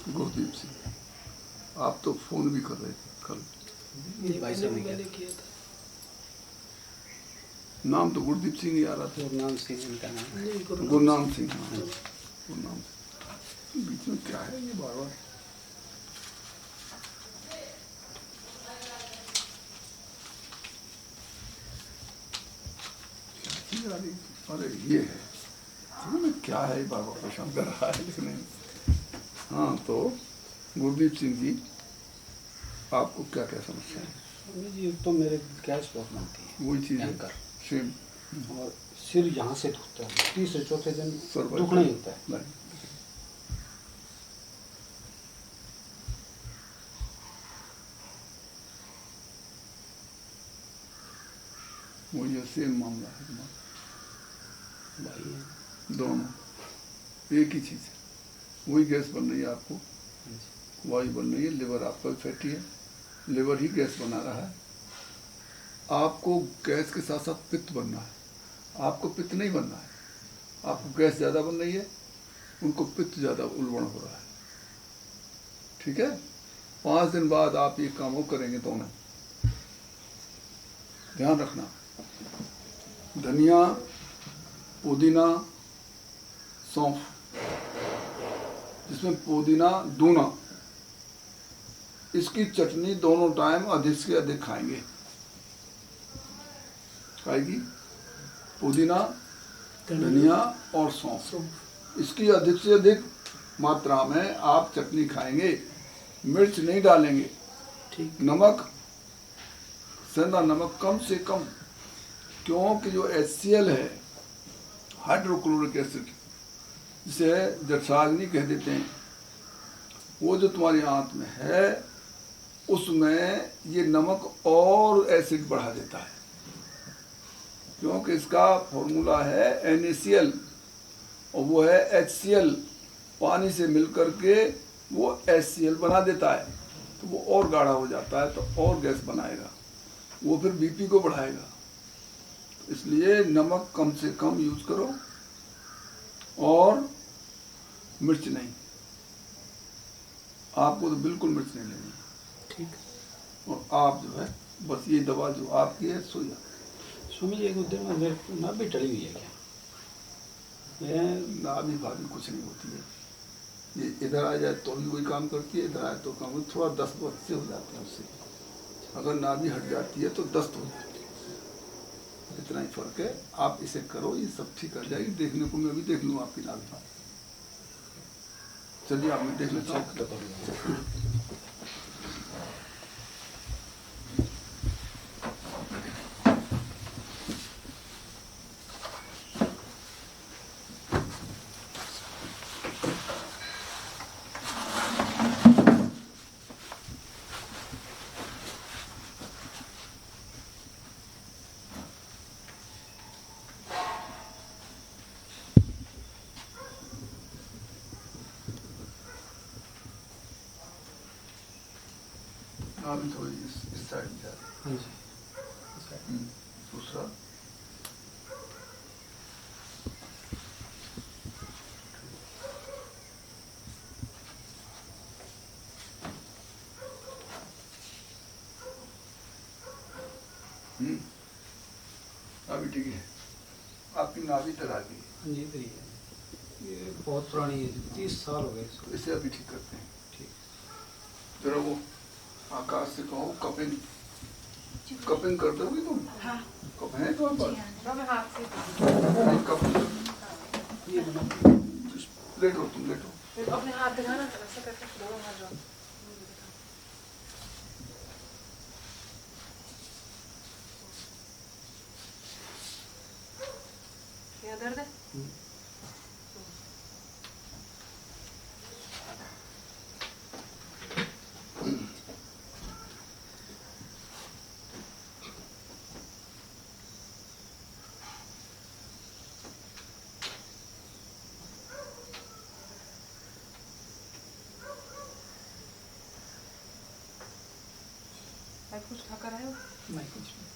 गुरदीप सिंह। आप तो फोन भी कर रहे थे कल। भाई साहब ने किया था। नाम तो गुरदीप सिंह ही आ रहा था। गुरनाम सिंह इनका नाम है। गुरनाम सिंह। हाँ, गुरनाम सिंह। बीच में क्या है ये बार बार? अरे ये है, में क्या है बार बार परेशान कर रहा है लिखने में। हाँ, तो गुरदीप सिंह जी, आपको क्या क्या समस्या है? जी तो मेरे गैस बहुत बनती है, वही चीज़ है सेम। और सिर यहाँ से दुखता है, तीसरे चौथे दिन सर दुखना ही होता है। नहीं, वही सेम मामला है तुम्हारा। भाई है। दोनों एक ही चीज़ है, वही गैस बन रही है आपको, वायु बन रही है। लिवर आपका फैटी है, लिवर ही गैस बना रहा है। आपको गैस के साथ साथ पित्त बनना है, आपको पित्त नहीं बनना है। आपको गैस ज़्यादा बन रही है, उनको पित्त ज़्यादा उल्बण हो रहा है। ठीक है, 5 दिन बाद आप ये काम करेंगे तो उन्हें ध्यान रखना। धनिया, पुदीना, सौंफ, जिसमें पुदीना दूना, इसकी चटनी दोनों टाइम अधिक से अधिक खाएंगे। खाएगी पुदीना, धनिया और सौंफ, इसकी अधिक से अधिक मात्रा में आप चटनी खाएंगे। मिर्च नहीं डालेंगे, ठीक। नमक, सेंधा नमक कम से कम, क्योंकि जो HCl है, हाइड्रोक्लोरिक एसिड, जिसे जठराग्नि कह देते हैं, वो जो तुम्हारी आंत में है, उसमें ये नमक और एसिड बढ़ा देता है। क्योंकि इसका फॉर्मूला है NaCl और वो है HCl, पानी से मिलकर के वो HCl बना देता है, तो वो और गाढ़ा हो जाता है, तो और गैस बनाएगा, वो फिर BP को बढ़ाएगा। इसलिए नमक कम से कम यूज करो और मिर्च नहीं, आपको तो बिल्कुल मिर्च नहीं लेनी। ठीक। और आप जो है बस ये दवा जो आपकी है सो जा। स्वामी जी एक उधर में ना भी टली हुई है क्या? नाभि भाभी कुछ नहीं होती है, ये इधर आ जाए तो भी वही काम करती है, इधर आए तो काम, थोड़ा दस्त वक्त से हो जाता है उससे। अगर नाभि हट जाती है तो दस्त हो जाती है, इतना ही फर्क है। आप इसे करो, ये सब ठीक कर जाएगी। देखने को मैं भी देख लूँ आपकी नाभि। चलिए आप मैं देख लेता हूँ। नाभि थोड़ी इस साइड जा रही है। हाँ जी। दूसरा नाभि ठीक है, आपकी नाभि इधर आ गई। हाँ जी इधर ही है, ये बहुत पुरानी है, 30 साल हो गए इसको। इसे अभी ठीक करते हैं। ठीक। जरा वो आकाश से कहो कपिंग, कपिंग कर दोगी तुम? हाँ। कप है तुम्हारे पास? नहीं, कप ये बना लेटो, तुम लेटो। अपने हाथ दिखाना, ऐसा करके दोनों हाथ रखो। क्या दर्द है? कुछ खाकर आए हो? नहीं कुछ नहीं।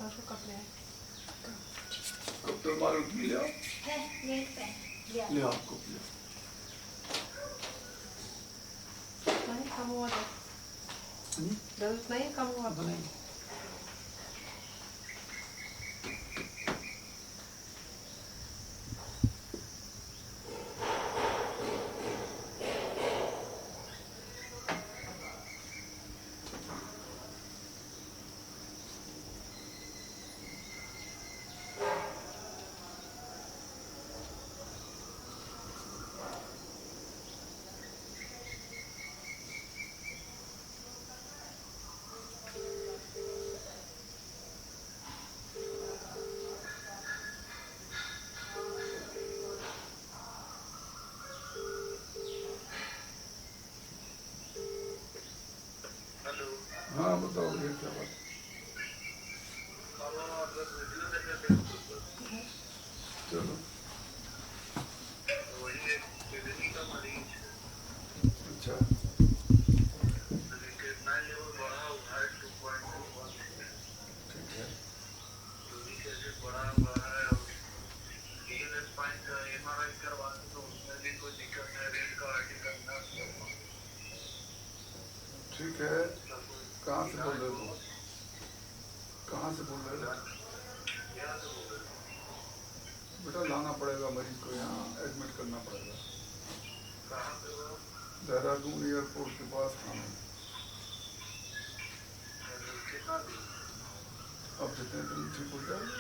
परसों कपड़े हैं कब तो मारो ले आओ, है नेट पे लिया ले आओ कब ले आओ। नहीं कम हुआ तो दर्द नहीं कम हुआ तो नहीं हाँ बताओ ये क्या बात। चलो अच्छा ठीक है। ठीक है, कहाँ से बोल रहे हो? कहाँ से बोल रहे हो? बेटा लाना पड़ेगा मरीज को, यहाँ एडमिट करना पड़ेगा। देहरादून एयरपोर्ट के पास खाना। अब जितने दिन ठीक हो जाएगा।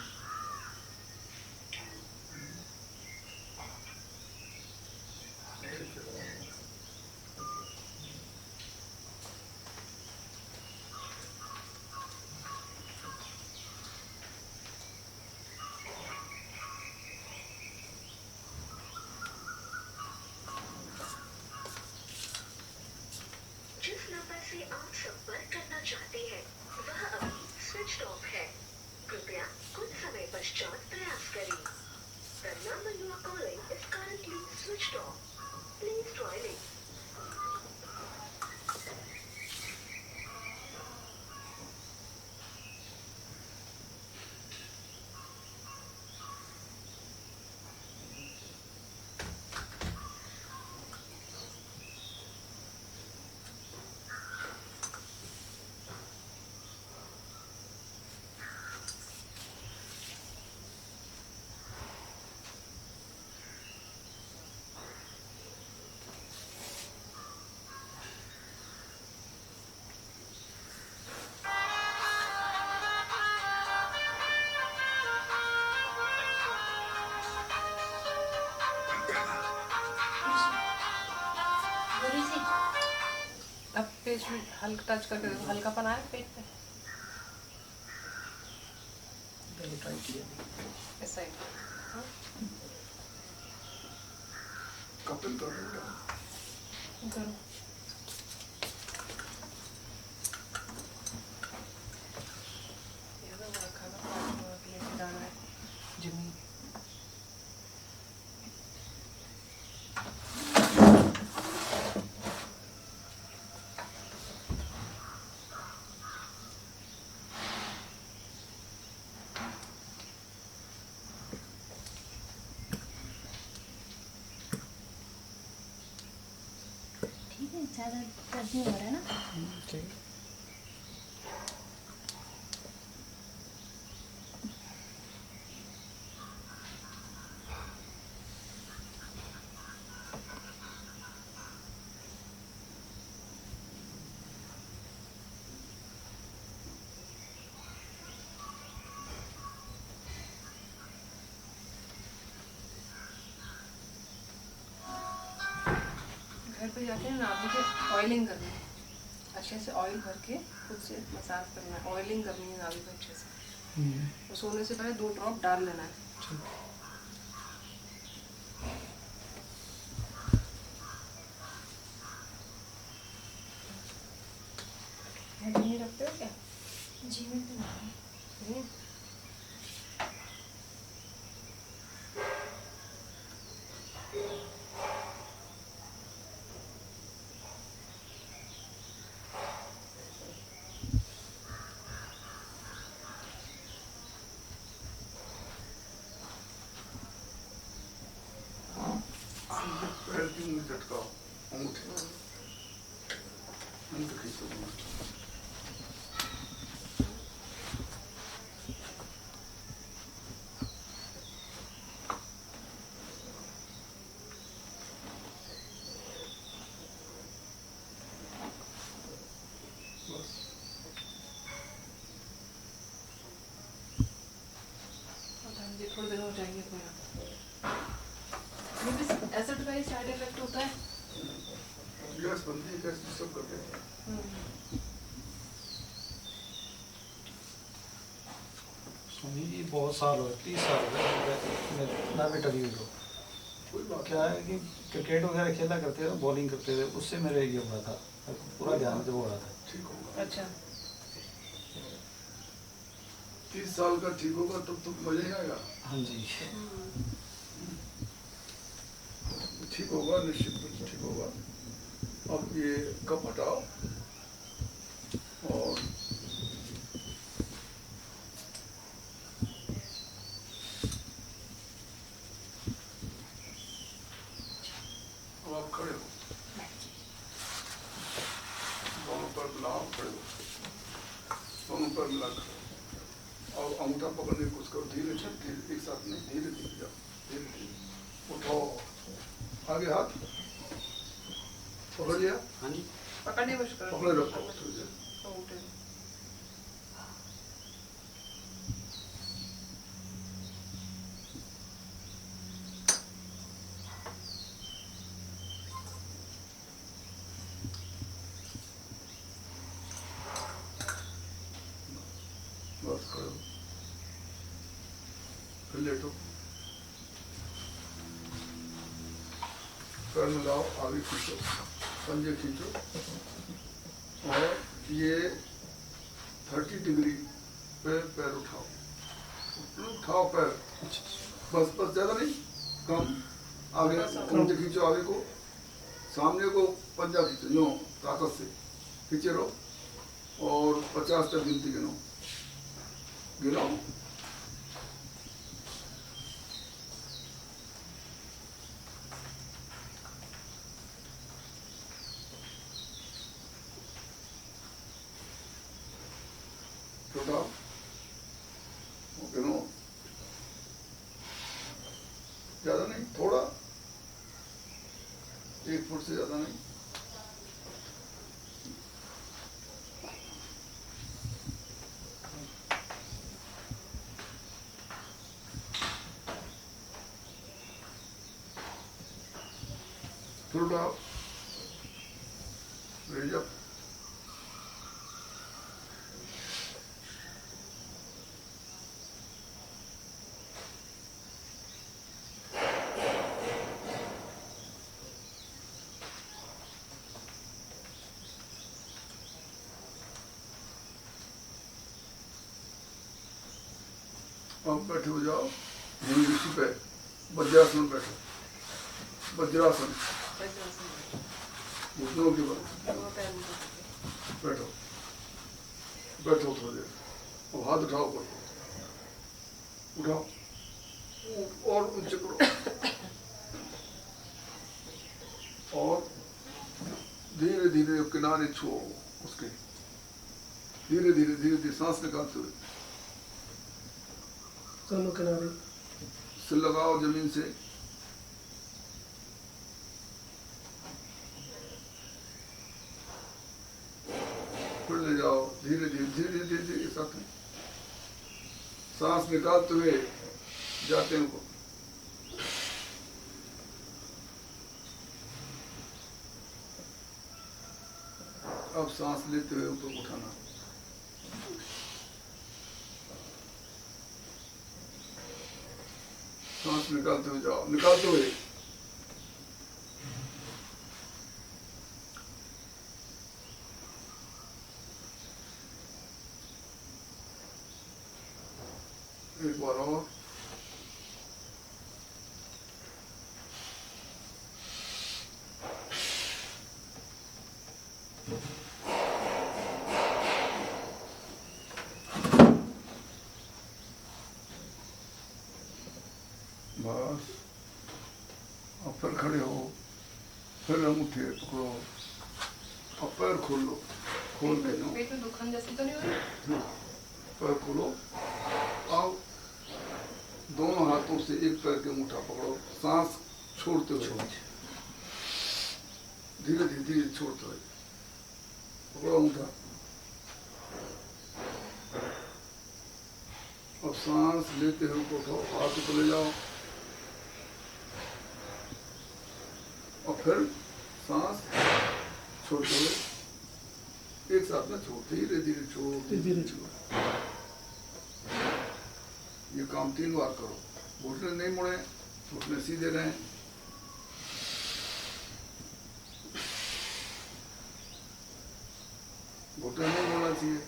ठीक है। जिस नंबर से आप संपर्क करना चाहते हैं वह अभी स्विच ऑफ है। कृपया कुछ समय पश्चात प्रयास करें। The number you are calling is currently switched off. Please try later. थोड़ी सी अब पेट में हल्का टच करके देखो, हल्कापन आया पेट पे पहले ट्राई किया ऐसा ही हाँ? कपिल कर रहे हो? करो ये तो रखा था पानी के लिए जाना है जिम्मी ठीक है, ज़्यादा दर्द नहीं हो रहा है ना? ठीक घर पे जाके ना नाभि पे ऑयलिंग करनी है, अच्छे से ऑयल भर के खुद से मसाज करना है, ऑयलिंग करनी है नाभि पे अच्छे से। और सोने से पहले 2 ड्रॉप डाल लेना है। नहीं रखते हो क्या? जी मैं तो नहीं। नहीं। अंगूठे अंगूठे खींचो बस ये थोड़ी देर हो जाएंगे पूरा। ये भी एसिड का ही साइड इफेक्ट होता है। गैस बनती है, गैस सब करते हैं। सुनी जी बहुत साल हो गए, 30 साल हो गए मैं भी टरी हुई को। कोई बात क्या है कि क्रिकेट वगैरह खेला करते थे, बॉलिंग करते थे, उससे मेरे ये हो रहा था, पूरा ध्यान से हो रहा था। ठीक होगा। अच्छा 30 साल का ठीक होगा तब तो मजा ही आएगा। हाँ जी। ठीक होगा, निश्चित रूप से ठीक होगा। अब ये कप हटाओ और अब आप खड़े हो, दोनों पैर मिलाओ, खड़े हो, दोनों पैर मिला खड़े हो। और अंगूठा पकड़ने की कोशिश करो, धीरे धीरे, एक साथ नहीं, धीरे धीरे जाओ, धीरे धीरे उठाओ, आगे हाथ पकड़ लिया, हाँ जी। पकड़ने की कोशिश करो। पकड़े रखो थोड़ी देर। अंगूठे। बस खड़े हो, फिर लेटो, पैर मिलाओ, आगे खींचो, पंजे खींचो और ये 30 डिग्री पे पैर उठाओ, उठाओ पैर, बस बस ज़्यादा नहीं, कम, आगे अंगूठे खींचो, आगे को, सामने को पंजा खींचो, यूँ ताकत से खींचे रहो और 50 तक गिनती गिनो, गिनो। उठाओ, गिनो, ज्यादा नहीं, थोड़ा, 1 फुट से ज्यादा नहीं। फिर उठाओ, रेज अप, अब बैठे हो जाओ, यहीं इसी पे वज्रासन में बैठो, वज्रासन, घुटनों के बल दोनों पैर नीचे करके। बैठो, बैठो थोड़ी देर, और हाथ उठाओ, ऊपर उठाओ और ऊंचे करो और धीरे धीरे किनारे छुओ उसके, धीरे धीरे धीरे धीरे सांस निकालते हुए दोनों किनारे सिर लगाओ जमीन से, फिर ले जाओ धीरे धीरे धीरे धीरे धीरे साथ में सांस निकालते हुए जाते हैं ऊपर, अब सांस लेते हुए ऊपर उठाना, सांस निकालते हुए जाओ, निकालते हुए एक बार और, बस, अब फिर खड़े हो, फिर अंगूठे पकड़ो और पैर खोल लो, खोल के लो, पेट में दुखन जैसी तो नहीं हो रही? पैर खोलो और दोनों हाथों से एक पैर के अंगूठा पकड़ो, सांस छोड़ते हुए धीरे धीरे धीरे छोड़ते हुए पकड़ो अंगूठा और सांस लेते हुए उठो, हाथ ऊपर ले जाओ और फिर सांस छोड़ते हुए एक साथ में छोड़, धीरे धीरे छोड़ो, धीरे छोड़ो। ये काम 3 बार करो। घुटने नहीं मुड़े, घुटने सीधे रहें। घुटने नहीं मुड़ना चाहिए।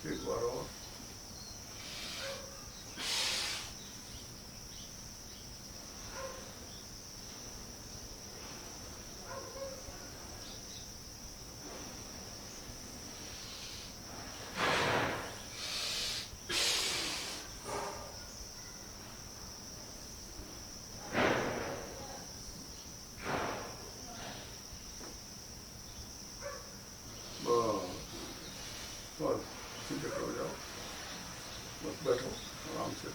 एक बार और। बस सीधे खड़े हो जाओ, बस बैठो आराम से।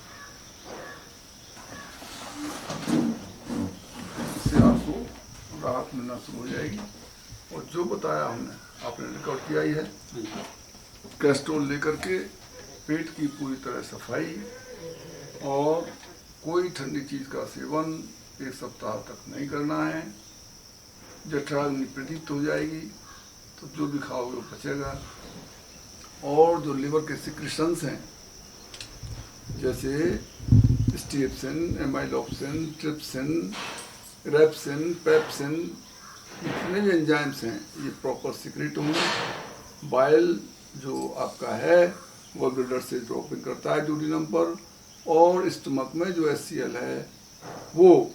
इससे आपको राहत मिलना शुरू हो जाएगी। और जो बताया हमने, आपने रिकॉर्ड किया ही है, कैस्ट्रोल लेकर के पेट की पूरी तरह सफाई और कोई ठंडी चीज का सेवन 1 सप्ताह तक नहीं करना है। जठराग्नि प्रदीप्त हो जाएगी तो जो भी खाओगे वो पचेगा। और जो लिवर के सिक्रेशंस हैं जैसे स्ट्रिप्सिन, एमाइलोप्सिन, ट्रिप्सिन, रेप्सिन, पेप्सिन, जितने भी एंजाइम्स हैं ये प्रॉपर सिक्रेट होंगे। बाइल जो आपका है वो ब्लडर से ड्रॉपिंग करता है ड्यूडिनम पर, और स्टमक में जो HCl है वो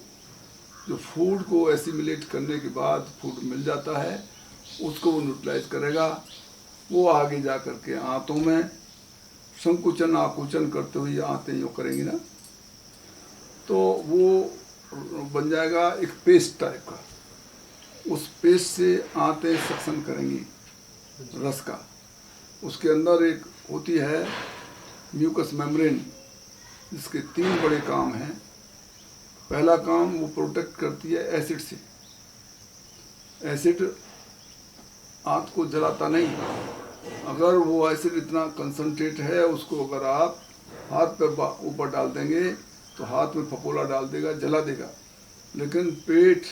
जो फूड को एसिमिलेट करने के बाद फूड मिल जाता है उसको वो न्यूट्रलाइज करेगा। वो आगे जा करके आंतों में संकुचन आकुचन करते हुए आंतें यूँ करेंगी ना, तो वो बन जाएगा एक पेस्ट टाइप का। उस पेस्ट से आंतें सक्शन करेंगी रस का। उसके अंदर एक होती है म्यूकस मेम्ब्रेन, जिसके 3 बड़े काम हैं। पहला काम वो प्रोटेक्ट करती है एसिड से। एसिड आंत को जलाता नहीं। अगर वो एसिड इतना कंसंट्रेट है उसको अगर आप हाथ पे ऊपर डाल देंगे तो हाथ में फपोला डाल देगा, जला देगा। लेकिन पेट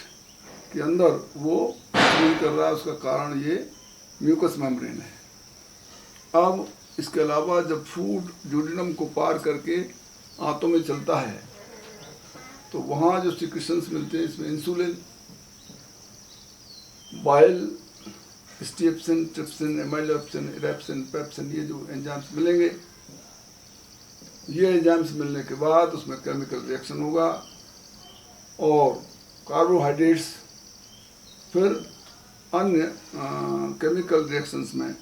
के अंदर वो नहीं कर रहा है, उसका कारण ये म्यूकस मेम्ब्रेन है। अब इसके अलावा जब फूड ड्यूडिनम को पार करके आंतों में चलता है तो वहाँ जो सिक्रेशंस मिलते हैं इसमें इंसुलिन, बाइल, स्ट्रिप्सिन, ट्रिप्सिन, एमाइलोप्सिन, रेप्सिन, पेप्सिन, ये जो एंजाइम्स मिलेंगे, ये एंजाइम्स मिलने के बाद उसमें केमिकल रिएक्शन होगा और कार्बोहाइड्रेट्स फिर अन्य केमिकल रिएक्शंस में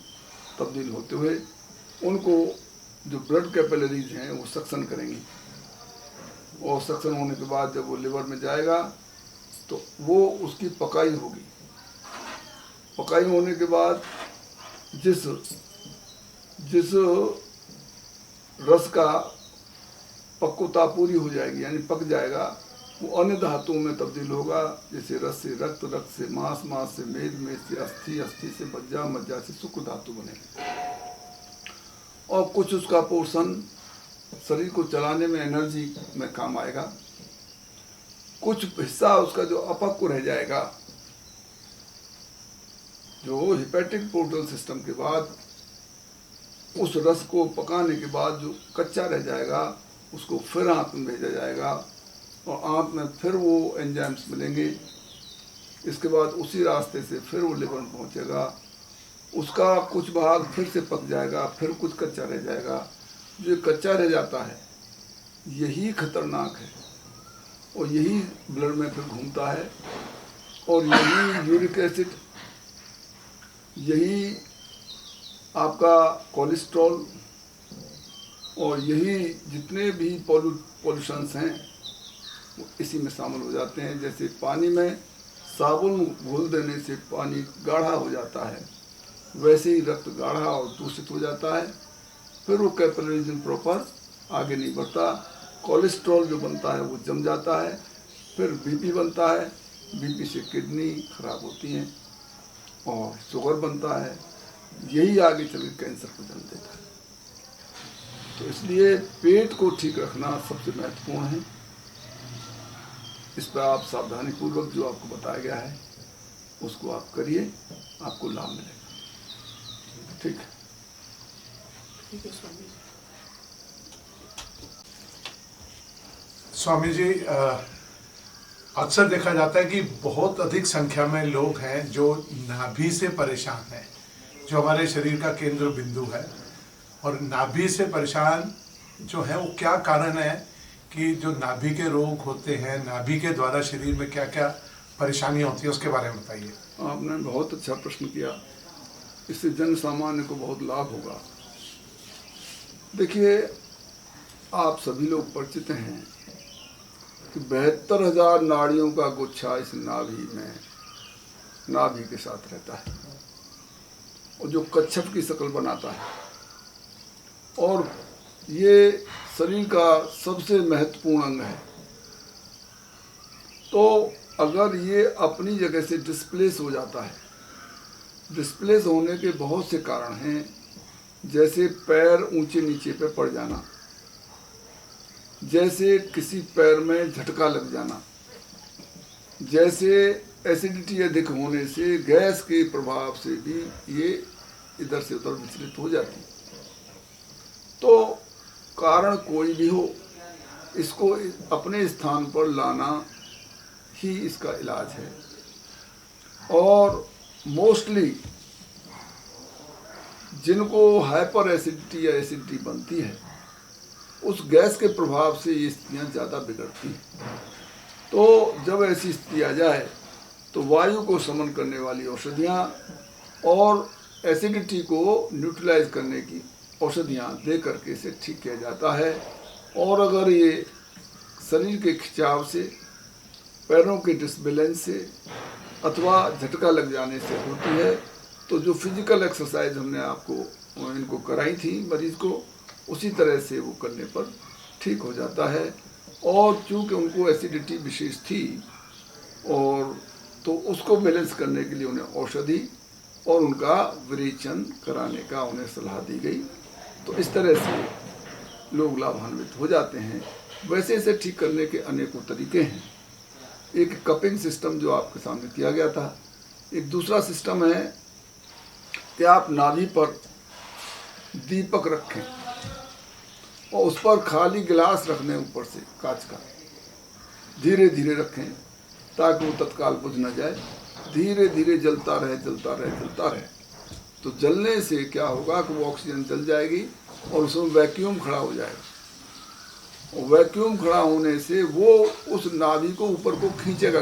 तब्दील होते हुए उनको जो ब्लड कैपिलरीज हैं वो सक्शन करेंगी। और सक्शन होने के बाद जब वो लिवर में जाएगा तो वो उसकी पकाई होगी। पकाई होने के बाद जिस रस का पक्वता पूरी हो जाएगी यानी पक जाएगा, वो अन्य धातुओं में तब्दील होगा। जैसे रस से रक्त, रक्त से मांस, मांस से मेद, मेद से अस्थि, अस्थि से मज्जा, मज्जा से शुक्र धातु बनेगी। और कुछ उसका पोर्शन शरीर को चलाने में एनर्जी में काम आएगा। कुछ हिस्सा उसका जो अपक्व रह जाएगा, जो हिपैटिक पोर्टल सिस्टम के बाद उस रस को पकाने के बाद जो कच्चा रह जाएगा उसको फिर आंत में भेजा जाएगा और आंत में फिर वो एंजाइम्स मिलेंगे। इसके बाद उसी रास्ते से फिर वो लिवर में पहुंचेगा, उसका कुछ भाग फिर से पक जाएगा, फिर कुछ कच्चा रह जाएगा। जो कच्चा रह जाता है यही खतरनाक है। और यही ब्लड में फिर घूमता है, और यही यूरिक एसिड, यही आपका कोलेस्ट्रॉल, और यही जितने भी पॉल्यूशंस हैं वो इसी में शामिल हो जाते हैं। जैसे पानी में साबुन घोल देने से पानी गाढ़ा हो जाता है, वैसे ही रक्त गाढ़ा और दूषित हो जाता है, फिर वो कैपिलरीज में प्रॉपर आगे नहीं बढ़ता। कोलेस्ट्रॉल जो बनता है वो जम जाता है, फिर बीपी बनता है, बीपी से किडनी खराब होती हैं और शुगर बनता है, यही आगे चल के कैंसर को जन्म देता है। तो इसलिए पेट को ठीक रखना सबसे महत्वपूर्ण है। इस पर आप सावधानी पूर्वक जो आपको बताया गया है उसको आप करिए, आपको लाभ मिलेगा। ठीक है। ठीक है स्वामी। स्वामी जी, अक्सर देखा जाता है कि बहुत अधिक संख्या में लोग हैं जो नाभि से परेशान हैं, जो हमारे शरीर का केंद्र बिंदु है। और नाभि से परेशान जो है वो क्या कारण है कि जो नाभि के रोग होते हैं, नाभि के द्वारा शरीर में क्या क्या परेशानियां होती है, उसके बारे में बताइए। आपने बहुत अच्छा प्रश्न किया, इससे जन सामान्य को बहुत लाभ होगा। देखिए, आप सभी लोग परिचित हैं कि 72,000 नाड़ियों का गुच्छा इस नाभि के साथ रहता है, और जो कच्छप की शक्ल बनाता है, और ये शरीर का सबसे महत्वपूर्ण अंग है। तो अगर ये अपनी जगह से डिस्प्लेस हो जाता है, डिस्प्लेस होने के बहुत से कारण हैं, जैसे पैर ऊंचे नीचे पे पड़ जाना, जैसे किसी पैर में झटका लग जाना, जैसे एसिडिटी अधिक होने से गैस के प्रभाव से भी ये इधर से उधर विचलित हो जाती है। तो कारण कोई भी हो, इसको अपने स्थान पर लाना ही इसका इलाज है। और मोस्टली जिनको हाइपर एसिडिटी या एसिडिटी बनती है, उस गैस के प्रभाव से ये स्थितियाँ ज़्यादा बिगड़ती हैं। तो जब ऐसी स्थिति आ जाए तो वायु को शमन करने वाली औषधियाँ और एसिडिटी को न्यूट्रलाइज करने की औषधियाँ दे करके इसे ठीक किया जाता है। और अगर ये शरीर के खिंचाव से, पैरों के डिसबैलेंस से अथवा झटका लग जाने से होती है, तो जो फिजिकल एक्सरसाइज हमने आपको इनको कराई थी मरीज को, उसी तरह से वो करने पर ठीक हो जाता है। और चूँकि उनको एसिडिटी विशेष थी, और तो उसको बैलेंस करने के लिए उन्हें औषधि और उनका विरेचन कराने का उन्हें सलाह दी गई। तो इस तरह से लोग लाभान्वित हो जाते हैं। वैसे इसे ठीक करने के अनेकों तरीके हैं। एक कपिंग सिस्टम जो आपके सामने किया गया था, एक दूसरा सिस्टम है कि आप नाभि पर दीपक रखें और उस पर खाली गिलास रखने ऊपर से कांच का, धीरे धीरे रखें ताकि वो तत्काल बुझ न जाए, धीरे धीरे जलता रहे जलता रहे जलता रहे। तो जलने से क्या होगा कि वो ऑक्सीजन जल जाएगी और उसमें वैक्यूम खड़ा हो जाएगा, और वैक्यूम खड़ा होने से वो उस नाभि को ऊपर को खींचेगा।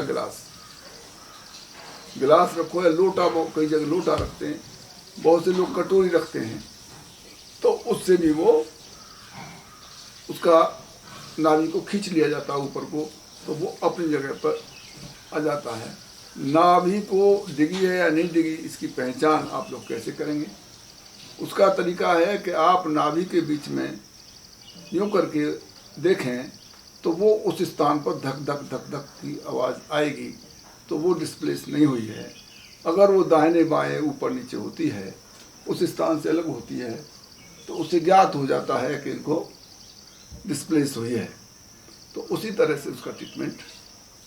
गिलास रखो या लोटा, कई जगह लोटा रखते हैं, बहुत से लोग कटोरी रखते हैं, तो उससे भी वो उसका नाभि को खींच लिया जाता है ऊपर को, तो वो अपनी जगह पर आ जाता है। नाभि को डिगी है या नहीं डिगी, इसकी पहचान आप लोग कैसे करेंगे? उसका तरीका है कि आप नाभि के बीच में यूँ करके देखें तो वो उस स्थान पर धक धक धक धक की आवाज़ आएगी, तो वो डिस्प्लेस नहीं हुई है। अगर वो दाहिने बाएं ऊपर नीचे होती है, उस स्थान से अलग होती है, तो उससे ज्ञात हो जाता है कि इनको डिस्प्लेस हुई है। तो उसी तरह से उसका ट्रीटमेंट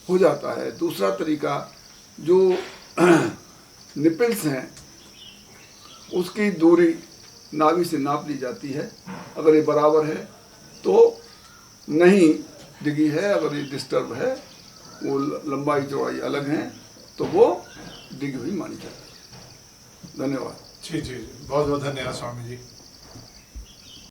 हो जाता है। दूसरा तरीका, जो निपल्स हैं उसकी दूरी नाभि से नाप ली जाती है। अगर ये बराबर है तो नहीं डिगी है, अगर ये डिस्टर्ब है, वो लंबाई चौड़ाई अलग हैं, तो वो डिगी हुई मानी जाती है। धन्यवाद। जी जी, बहुत बहुत धन्यवाद स्वामी जी।